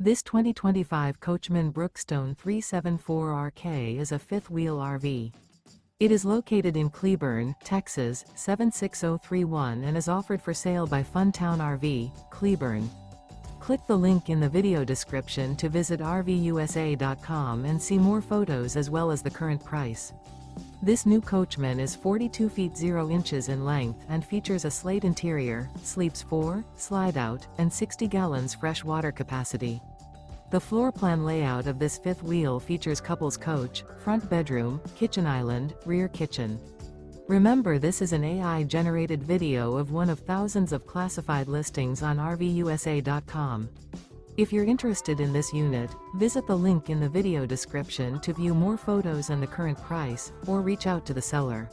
This 2025 Coachmen Brookstone 374RK is a fifth-wheel RV. It is located in Cleburne, Texas, 76031 and is offered for sale by Funtown RV, Cleburne. Click the link in the video description to visit RVUSA.com and see more photos as well as the current price. This new Coachmen is 42 feet 0 inches in length and features a SLATE interior, sleeps 4, slide-out, and 60 gallons fresh water capacity. The floor plan layout of this fifth wheel features couples coach, front bedroom, kitchen island, rear kitchen. Remember, this is an AI-generated video of one of thousands of classified listings on RVUSA.com. If you're interested in this unit, visit the link in the video description to view more photos and the current price, or reach out to the seller.